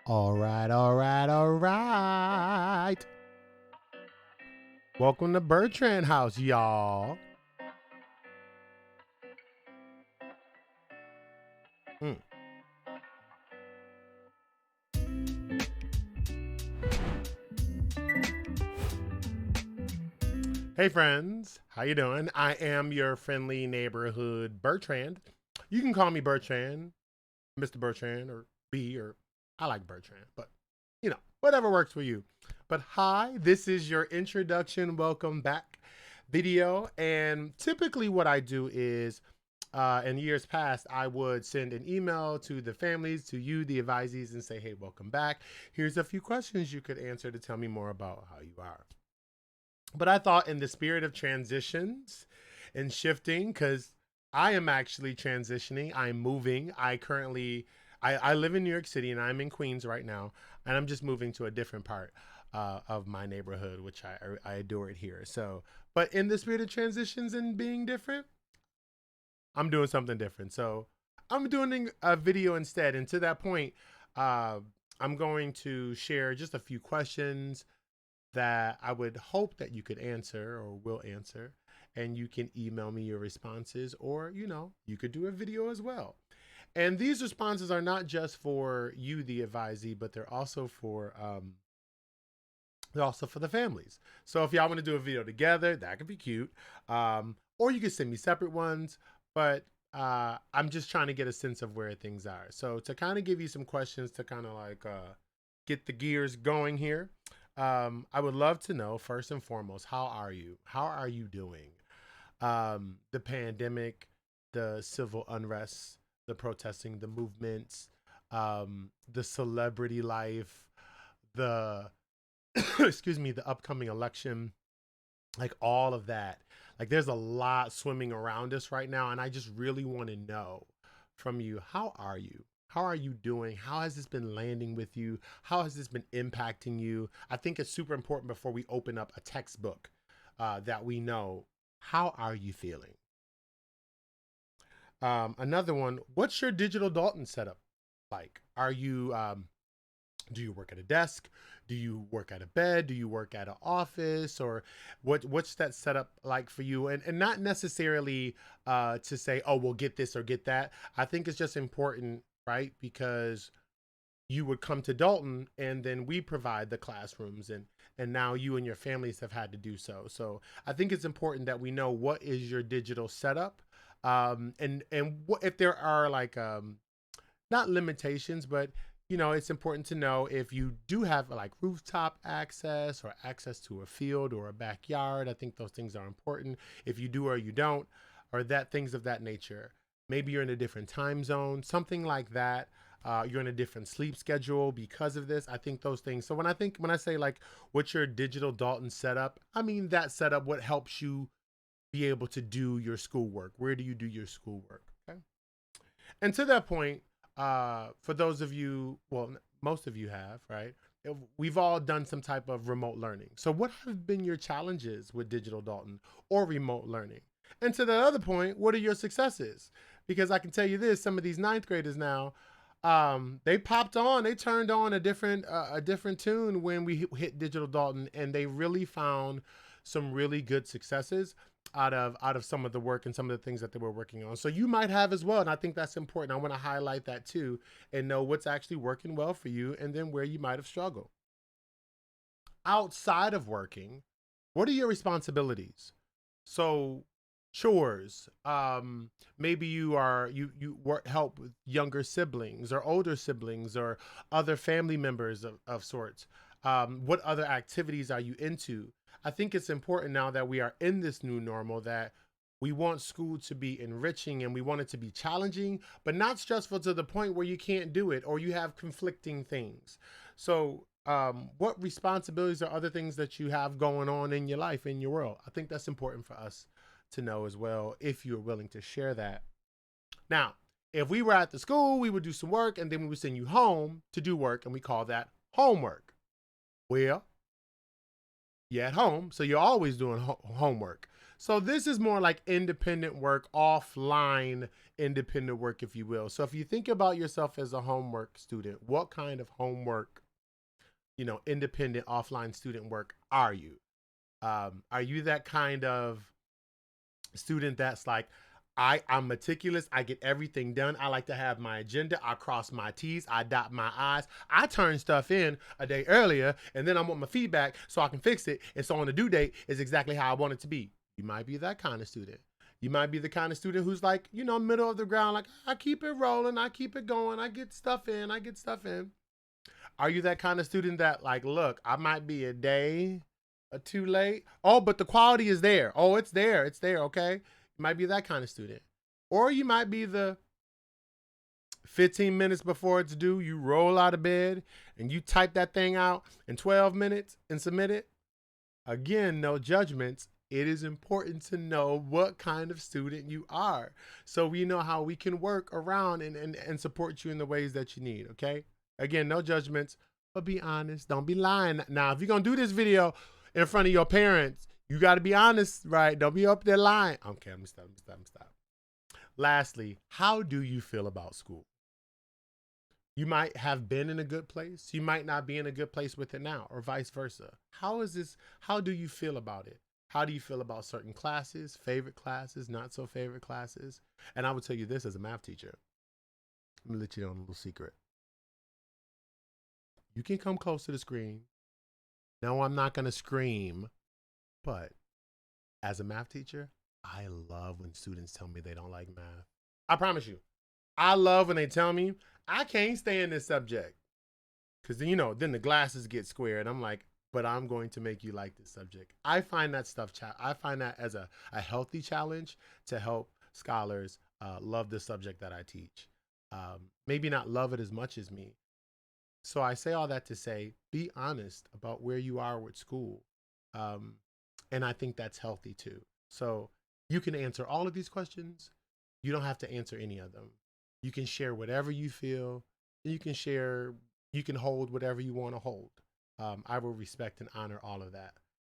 All right, all right, all right. Welcome to Bertrand House, y'all. Mm. Hey friends, how you doing? I am your friendly neighborhood Bertrand. You can call me Bertrand, Mr. Bertrand, or B, or I like Bertrand, but whatever works for you. But hi, this is your introduction, welcome back video. And typically, what I do is in years past, I would send an email to the families, to you, the advisees, and say, hey, welcome back. Here's a few questions you could answer to tell me more about how you are. But I thought, in the spirit of transitions and shifting, because I am actually transitioning, I'm moving. I live in New York City and I'm in Queens right now, and I'm just moving to a different part of my neighborhood, which I adore it here. So, but in the spirit of transitions and being different, I'm doing something different. So I'm doing a video instead. And to that point, uh, I'm going to share just a few questions that I would hope that you could answer or will answer. And you can email me your responses, or, you could do a video as well. And these responses are not just for you, the advisee, but they're also for the families. So if y'all want to do a video together, that could be cute. Or you can send me separate ones, but I'm just trying to get a sense of where things are. So to kind of give you some questions to kind of like get the gears going here, I would love to know, first and foremost, how are you? How are you doing? The pandemic, the civil unrest, the protesting, the movements, the celebrity life, the excuse me, the upcoming election, like all of that. Like there's a lot swimming around us right now, and I just really want to know from you, how are you? How are you doing? How has this been landing with you? How has this been impacting you? I think it's super important before we open up a textbook that we know, how are you feeling? Another one, what's your digital Dalton setup like? Are you do you work at a desk? Do you work at a bed? Do you work at an office? Or what's that setup like for you? And not necessarily to say, oh, we'll get this or get that. I think it's just important, right? Because you would come to Dalton, and then we provide the classrooms, and now you and your families have had to do so. So I think it's important that we know what is your digital setup, and what if there are like not limitations, but it's important to know if you do have like rooftop access or access to a field or a backyard. I think those things are important. If you do or you don't, or that things of that nature. Maybe you're in a different time zone, something like that. You're in a different sleep schedule because of this. I think those things. So when I say like, what's your digital Dalton setup? I mean that setup. What helps you be able to do your schoolwork? Where do you do your schoolwork? Okay. And to that point, for those of you, well, most of you have, right? We've all done some type of remote learning. So, what have been your challenges with digital Dalton or remote learning? And to that other point, what are your successes? Because I can tell you this: some of these ninth graders now, they popped on, they turned on a different tune when we hit digital Dalton, and they really found some really good successes out of some of the work and some of the things that they were working on. So you might have as well, and I think that's important. I want to highlight that too, and know what's actually working well for you, and then where you might have struggled. Outside of working, what are your responsibilities? So chores, maybe you work, help with younger siblings or older siblings or other family members of sorts. What other activities are you into? I think it's important now that we are in this new normal that we want school to be enriching and we want it to be challenging, but not stressful to the point where you can't do it or you have conflicting things. So, what responsibilities or other things that you have going on in your life, in your world? I think that's important for us to know as well, if you're willing to share that. Now, if we were at the school, we would do some work and then we would send you home to do work, and we call that homework. Well, you're at home, so you're always doing homework. So this is more like independent work, offline independent work, if you will. So if you think about yourself as a homework student, what kind of homework, independent offline student work are you? Are you that kind of student that's like, I'm meticulous. I get everything done. I like to have my agenda. I cross my T's. I dot my I's. I turn stuff in a day earlier, and then I want my feedback so I can fix it. And so on the due date is exactly how I want it to be. You might be that kind of student. You might be the kind of student who's like, middle of the ground. Like, I keep it rolling. I keep it going. I get stuff in. I get stuff in. Are you that kind of student that like, look, I might be a day or two late. Oh, but the quality is there. Oh, it's there. It's there. Okay. You might be that kind of student. Or you might be the 15 minutes before it's due, you roll out of bed and you type that thing out in 12 minutes and submit it. Again, no judgments. It is important to know what kind of student you are so we know how we can work around and support you in the ways that you need, okay? Again, no judgments, but be honest. Don't be lying. Now, if you're going to do this video in front of your parents, you got to be honest, right? Don't be up there lying. Okay, I'm going to stop. Lastly, how do you feel about school? You might have been in a good place. You might not be in a good place with it now, or vice versa. How do you feel about it? How do you feel about certain classes, favorite classes, not so favorite classes? And I would tell you this as a math teacher. Let me let you know a little secret. You can come close to the screen. No, I'm not going to scream, but as a math teacher, I love when students tell me they don't like math. I promise you. I love when they tell me I can't stand this subject. Because, then the glasses get square and I'm like, but I'm going to make you like this subject. I find that I find that as a healthy challenge to help scholars love the subject that I teach. Maybe not love it as much as me. So I say all that to say, be honest about where you are with school. And I think that's healthy too. So you can answer all of these questions. You don't have to answer any of them. You can share whatever you feel. You can hold whatever you want to hold. I will respect and honor all of that.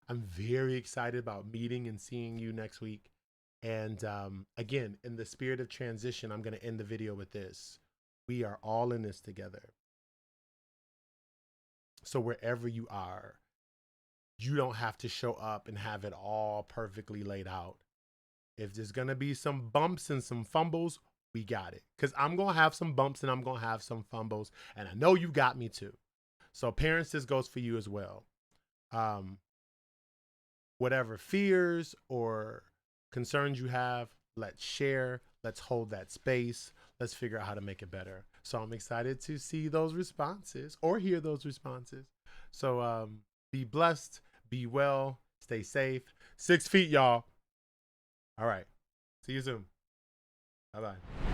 I'm very excited about meeting and seeing you next week. And again, in the spirit of transition, I'm going to end the video with this. We are all in this together. So wherever you are, you don't have to show up and have it all perfectly laid out. If there's going to be some bumps and some fumbles, we got it. Because I'm going to have some bumps and I'm going to have some fumbles. And I know you got me too. So parents, this goes for you as well. Whatever fears or concerns you have, let's share. Let's hold that space. Let's figure out how to make it better. So I'm excited to see those responses or hear those responses. So be blessed, be well, stay safe. 6 feet, y'all. All right. See you soon. Bye-bye.